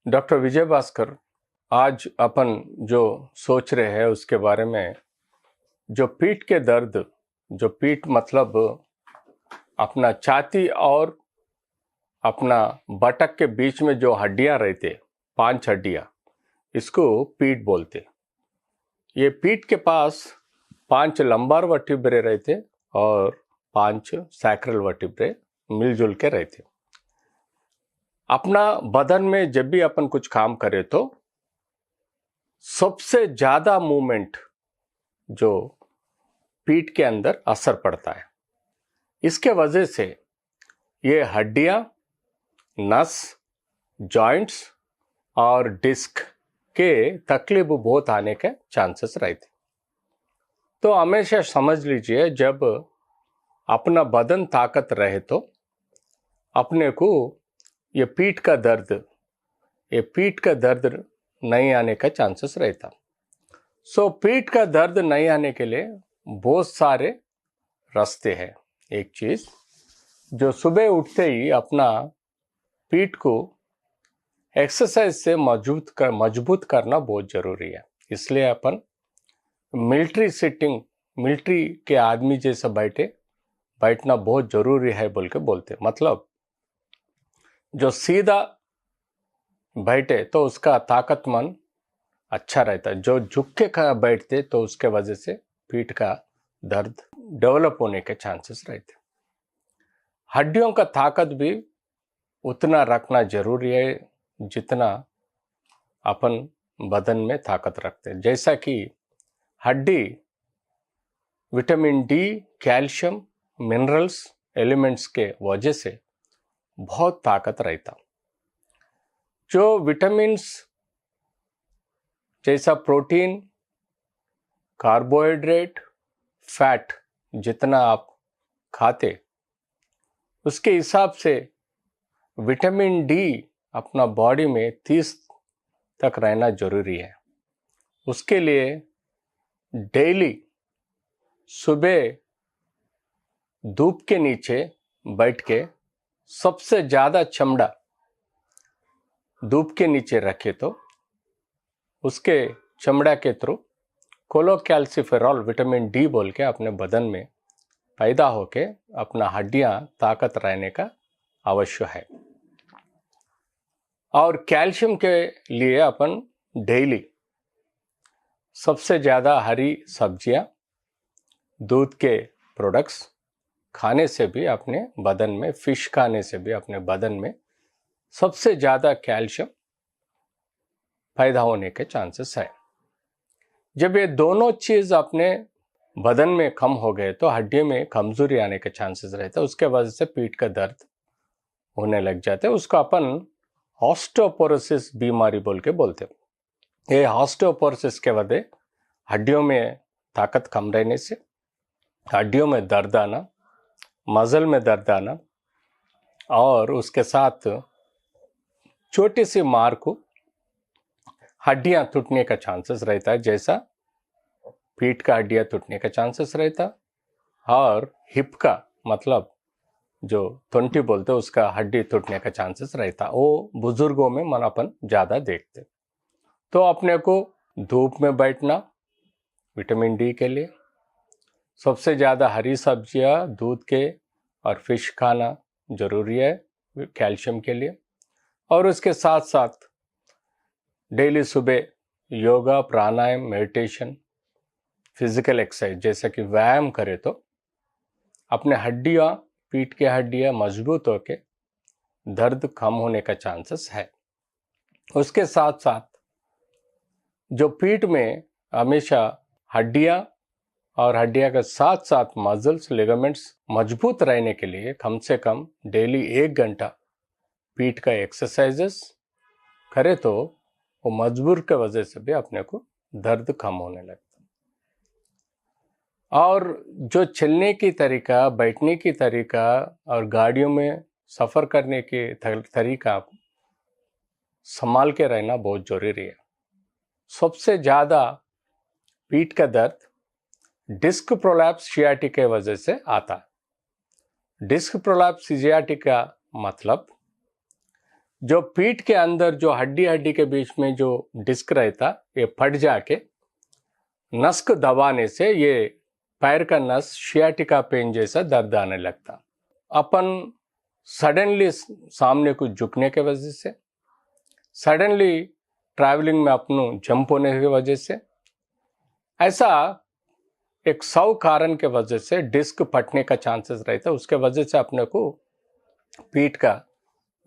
Doctor विजय भास्कर, आज अपन जो सोच रहे हैं उसके बारे में, जो पीठ के दर्द, जो पीठ मतलब अपना छाती और अपना बटक के बीच में जो हड्डियां रहते, 5 हड्डियां, इसको पीठ बोलते। ये पीठ के पास 5 लंबार वर्टिब्रे रहते और 5 सैक्रल वर्टिब्रे मिलजुल के रहते। अपना बदन में जब भी अपन कुछ काम करें तो सबसे ज्यादा मूवमेंट जो पीठ के अंदर असर पड़ता है। इसके वजह से ये हड्डियां, नस, जॉइंट्स और डिस्क के तकलीफ बहुत आने के चांसेस रहते। तो हमेशा समझ लीजिए, जब अपना बदन ताकत रहे तो अपने को ये पीठ का दर्द नहीं आने का चांसेस रहता। पीठ का दर्द नहीं आने के लिए बहुत सारे रास्ते हैं। एक चीज, जो सुबह उठते ही अपना पीठ को एक्सरसाइज से मजबूत करना बहुत जरूरी है। इसलिए अपन मिलिट्री के आदमी जैसा बैठना बहुत जरूरी है बोल के बोलते। मतलब जो सीधा बैठे तो उसका ताकतमन अच्छा रहता है, जो झुक के बैठते तो उसके वजह से पीठ का दर्द डेवलप होने के चांसेस रहते। हड्डियों का ताकत भी उतना रखना जरूरी है जितना अपन बदन में ताकत रखते हैं। जैसा कि हड्डी vitamin D, calcium, minerals, elements के वजह से बहुत ताकत रहता। जो विटामिन्स जैसा प्रोटीन, कार्बोहाइड्रेट, फैट जितना आप खाते, उसके हिसाब से विटामिन डी अपना बॉडी में 30 तक रहना जरूरी है। उसके लिए डेली सुबह धूप के नीचे बैठ के सबसे ज्यादा चमड़ा धूप के नीचे रखे तो उसके चमड़ा के थ्रू कोलोकैल्सिफेरॉल विटामिन डी बोल के अपने बदन में पैदा होके अपना हड्डियां ताकत रहने का आवश्यक है। और कैल्शियम के लिए अपन डेली सबसे ज्यादा हरी सब्जियां, दूध के प्रोडक्ट्स खाने से भी अपने बदन में, फिश खाने से भी अपने बदन में सबसे ज्यादा कैल्शियम पैदा होने के चांसेस है। जब ये दोनों चीज अपने बदन में कम हो गए तो हड्डियों में कमजोरी आने के चांसेस रहते हैं। उसके वजह से पीठ का दर्द होने लग जाते हैं। उसको अपन ऑस्टियोपोरोसिस बीमारी बोल के बोलते हैं। ये ऑस्टियोपोरोसिस के वजह हड्डियों में ताकत कम रहने से हड्डियों में दर्द आना, मसल में दर्द आना और उसके साथ छोटी सी मार को हड्डियां टूटने का चांसेस रहता है। जैसा पीठ का हड्डियां टूटने का चांसेस रहता और हिप का मतलब जो तंटी बोलते उसका हड्डी टूटने का चांसेस रहता। वो बुजुर्गों में मन अपन ज्यादा देखते। तो अपने को धूप में बैठना विटामिन डी के लिए, सबसे ज्यादा हरी सब्जियां, दूध के और फिश खाना जरूरी है कैल्शियम के लिए। और उसके साथ साथ डेली सुबह योगा, प्राणायाम, मेडिटेशन, फिजिकल एक्सरसाइज जैसा कि व्यायाम करे तो अपने हड्डियां, पीठ के हड्डियां मजबूत होके दर्द कम होने का चांसेस है। उसके साथ साथ जो पीठ में हमेशा हड्डियां और हड्डियां के साथ साथ मसल्स, लिगामेंट्स मजबूत रहने के लिए कम से कम डेली 1 घंटा पीठ का एक्सरसाइजेस करे तो वो मजबूर के वजह से भी अपने को दर्द कम होने लगता। और जो चलने की तरीका, बैठने की तरीका और गाड़ियों में सफर करने के तरीका संभाल के रहना बहुत जरूरी है। सबसे ज्यादा पीठ का दर्द डिस्क प्रोलैप्स सियाटिका की वजह से आता है। डिस्क प्रोलैप्स सियाटिका मतलब जो पीठ के अंदर जो हड्डी के बीच में जो डिस्क रहता, ये फट जाके नस को दबाने से ये पैर का नस शियाटिका पेन जैसा दर्द आने लगता। अपन सडनली सामने को झुकने के वजह से, सडनली ट्रैवलिंग में अपनों जंप होने की वजह से, ऐसा एक 100 कारण के वजह से डिस्क फटने का चांसेस रहता। उसके वजह से अपने को पीठ का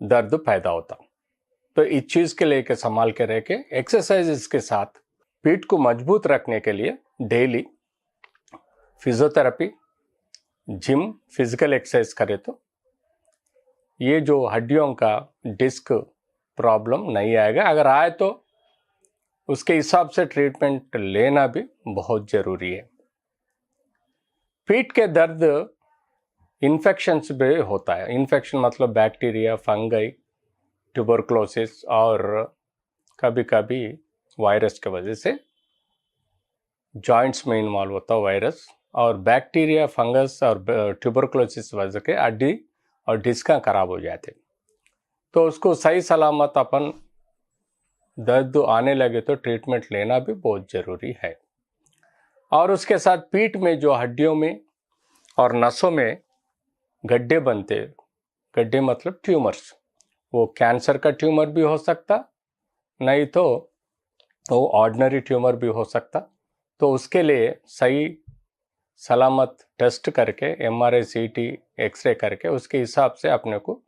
दर्द पैदा होता। तो इस चीज के लेके संभाल के रह के एक्सरसाइजेस के साथ पीठ को मजबूत रखने के लिए daily physiotherapy, gym, physical exercise करे तो ये जो हड्डियों का डिस्क प्रॉब्लम नहीं आएगा। अगर आए तो उसके हिसाब से ट्रीटमेंट लेना भी बहुत जरूरी है। पीठ के दर्द इन्फेक्शन भी होता है। इन्फेक्शन मतलब बैक्टीरिया, फंगई, ट्यूबरक्लोसिस और कभी कभी वायरस की वजह से जॉइंट्स में इन्वॉल्व होता है वायरस, और बैक्टीरिया, फंगस और ट्यूबरक्लोसिस वजह के हड्डी और डिस्क खराब हो जाते। तो उसको सही सलामत अपन दर्द आने लगे तो ट्रीटमेंट लेना भी बहुत ज़रूरी है। और उसके साथ पीठ में जो हड्डियों में और नसों में गड्ढे बनते, गड्ढे मतलब ट्यूमर्स, वो कैंसर का ट्यूमर भी हो सकता, नहीं तो वो ऑर्डिनरी ट्यूमर भी हो सकता। तो उसके लिए सही सलामत टेस्ट करके, एमआरआई, सीटी, एक्सरे करके उसके हिसाब से अपने को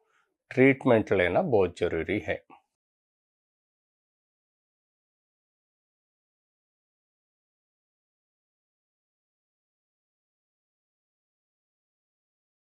ट्रीटमेंट लेना बहुत ज़रूरी है।